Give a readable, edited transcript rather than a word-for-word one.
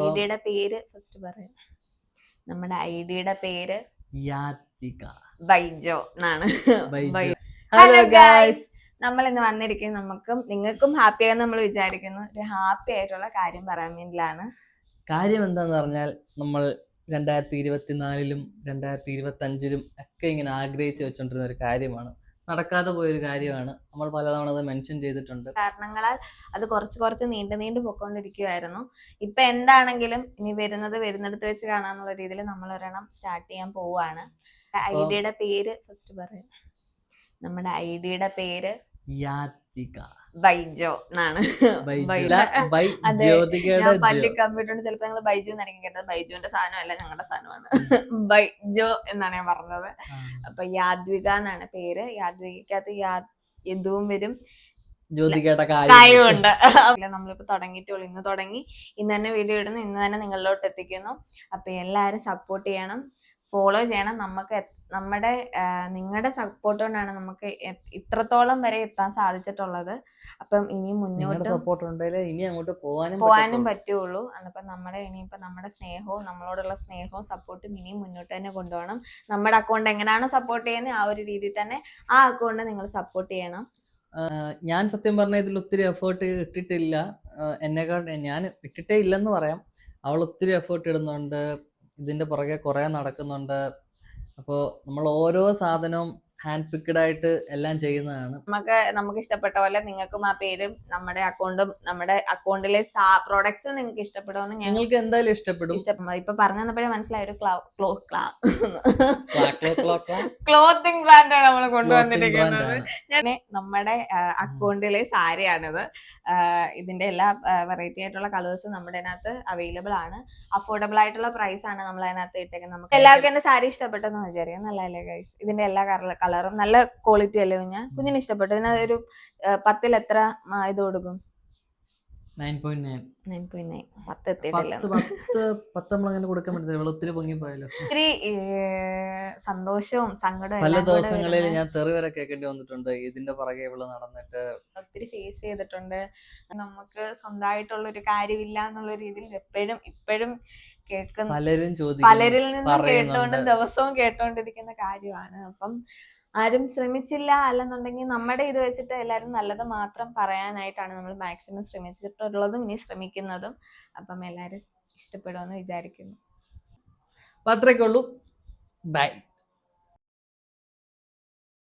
ഐഡിയുടെ പേര് ഫസ്റ്റ് പറയാം. നമ്മുടെ ഐഡിയുടെ പേര് യാതിക ബൈജോ എന്നാണ്. ഹലോ ഗൈസ്, നമ്മൾ ഇന്ന് വന്നിരിക്കുന്നത് നിങ്ങൾക്കും ഹാപ്പി ആയെന്ന് നമ്മൾ വിചാരിക്കുന്നു. ഒരു ഹാപ്പി ആയിട്ടുള്ള കാര്യം പറയാൻ വേണ്ടിയിലാണ്. കാര്യം എന്താന്ന് പറഞ്ഞാൽ നമ്മൾ 2024-ലും 2025-ലും ഒക്കെ ഇങ്ങനെ ആഗ്രഹിച്ചു വെച്ചോണ്ടിരുന്ന ഒരു കാര്യമാണ്, നടക്കാതെ പോയൊരു കാര്യമാണ്. നമ്മൾ പലതവണ അത് മെൻഷൻ ചെയ്തിട്ടുണ്ട്. കാരണങ്ങളാൽ അത് കുറച്ച് നീണ്ടു പൊക്കോണ്ടിരിക്കുവായിരുന്നു. ഇപ്പൊ എന്താണെങ്കിലും ഇനി വരുന്നിടത്ത് വെച്ച് കാണാന്നുള്ള രീതിയിൽ നമ്മൾ ഒരെണ്ണം സ്റ്റാർട്ട് ചെയ്യാൻ പോവാണ്. ഐഡിയുടെ പേര് ഫസ്റ്റ് പറയാം. നമ്മുടെ ഐഡിയുടെ പേര് യാതിക ബൈജോ എന്നാണ്. പള്ളി കമ്പ്യൂട്ടറിന് ചിലപ്പോ ഞങ്ങൾ ബൈജു എന്നായിരിക്കും കേട്ടത്. ബൈജുവിന്റെ സാധനമല്ല, ഞങ്ങളുടെ സാധനമാണ്. ബൈജോ എന്നാണ് ഞാൻ പറഞ്ഞത്. അപ്പൊ യാദ്വിക എന്നാണ് പേര്. യാദ്വികക്കകത്ത് യദുവും വരും, ജ്യോതികയുടെ കായുണ്ട്. നമ്മളിപ്പോ തുടങ്ങിയിട്ടുള്ളൂ. ഇന്ന് തുടങ്ങി, ഇന്ന് തന്നെ വീഡിയോ ഇടുന്നു, ഇന്ന് തന്നെ നിങ്ങളിലോട്ട് എത്തിക്കുന്നു. അപ്പൊ എല്ലാരും സപ്പോർട്ട് ചെയ്യണം, ഫോളോ ചെയ്യണം. നിങ്ങളുടെ സപ്പോർട്ട് കൊണ്ടാണ് നമുക്ക് ഇത്രത്തോളം വരെ എത്താൻ സാധിച്ചിട്ടുള്ളത്. അപ്പം ഇനി മുന്നോട്ട് സപ്പോർട്ട് ഉണ്ടെങ്കിലേ ഇനി അങ്ങോട്ട് പോകാനും പറ്റുള്ളൂ. അപ്പൊ നമ്മുടെ സ്നേഹവും നമ്മളോടുള്ള സ്നേഹവും സപ്പോർട്ടും ഇനിയും മുന്നോട്ട് തന്നെ കൊണ്ടുപോകണം. നമ്മുടെ അക്കൗണ്ട് എങ്ങനെയാണോ സപ്പോർട്ട് ചെയ്യുന്നത് ആ ഒരു രീതിയിൽ തന്നെ ആ അക്കൗണ്ട് നിങ്ങൾ സപ്പോർട്ട് ചെയ്യണം. ഞാൻ സത്യം പറഞ്ഞ ഇതിൽ ഒത്തിരി എഫേർട്ട് ഇട്ടിട്ടില്ല. ഞാൻ ഇട്ടിട്ടേ ഇല്ലെന്ന് പറയാം. അവൾ ഒത്തിരി എഫേർട്ട് ഇടുന്നുണ്ട്, ഇതിന്റെ പുറകെ കുറെ നടക്കുന്നുണ്ട്. അപ്പോൾ നമ്മൾ ഓരോ സാധനവും ഹാൻഡ് പിക്ഡ് ആയിട്ട് എല്ലാം ചെയ്യുന്നതാണ്. നമുക്ക് ഇഷ്ടപ്പെട്ട പോലെ നിങ്ങൾക്കും ആ പേരും നമ്മുടെ അക്കൗണ്ടിലെ പ്രോഡക്ട്സ് നിങ്ങൾക്ക് ഇഷ്ടപ്പെടുമെന്ന് നിങ്ങൾക്ക് എന്തായാലും ഇഷ്ടപ്പെടും. ഇപ്പൊ പറഞ്ഞു തന്നപ്പോഴേ മനസ്സിലായ ഒരു ക്ലോത്തിങ് ബ്രാൻഡാണ് നമ്മൾ കൊണ്ടുവന്നിരിക്കുന്നത്. ഞാൻ നമ്മുടെ അക്കൗണ്ടിലെ സാരിയാണിത്. ഇതിന്റെ എല്ലാ വെറൈറ്റി ആയിട്ടുള്ള കളേഴ്സും നമ്മുടെ അതിനകത്ത് അവൈലബിൾ ആണ്. അഫോർഡബിൾ ആയിട്ടുള്ള പ്രൈസ് ആണ് നമ്മൾ അതിനകത്ത് ഇട്ടേക്കുന്നത്. നമുക്ക് എല്ലാവർക്കും എന്റെ സാരി ഇഷ്ടപ്പെട്ടെന്ന് വിചാരിക്കാം. നല്ലതല്ലേ ഗൈസ്? ഇതിന്റെ എല്ലാ കളറും നല്ല ക്വാളിറ്റി അല്ലേ കുഞ്ഞിന് ഇഷ്ടപ്പെട്ടു. ഇതിനൊരു 10-ൽ എത്ര ഇത് കൊടുക്കും? 9.9. 10 എത്തിയിട്ടില്ല. ഒത്തിരി സന്തോഷവും സങ്കടവും പല ദിവസങ്ങളിൽ ഞാൻ തെറി വരെ കേൾക്കേണ്ടി വന്നിട്ടുണ്ട് ഇതിന്റെ പുറകെ ഇവള് നടന്നിട്ട്. ഒത്തിരി ഫേസ് ചെയ്തിട്ടുണ്ട്. നമുക്ക് സ്വന്തമായിട്ടുള്ള ഒരു കാര്യമില്ല എന്നുള്ള രീതിയിൽ ഇപ്പോഴും കേൾക്കുന്ന പലരിൽ നിന്നും ദിവസവും കേട്ടോണ്ടിരിക്കുന്ന കാര്യമാണ്. അപ്പം ആരും ശ്രമിച്ചില്ല, അല്ലെന്നുണ്ടെങ്കിൽ നമ്മുടെ ഇത് വെച്ചിട്ട് എല്ലാവരും നല്ലത് മാത്രം പറയാനായിട്ടാണ് നമ്മൾ മാക്സിമം ശ്രമിച്ചിട്ടുള്ളതും ഇനി ശ്രമിക്കുന്നതും. അപ്പം എല്ലാവരും ഇഷ്ടപ്പെടുമെന്ന് വിചാരിക്കുന്നു. അത്രയ്ക്കുള്ളൂ. ബൈ.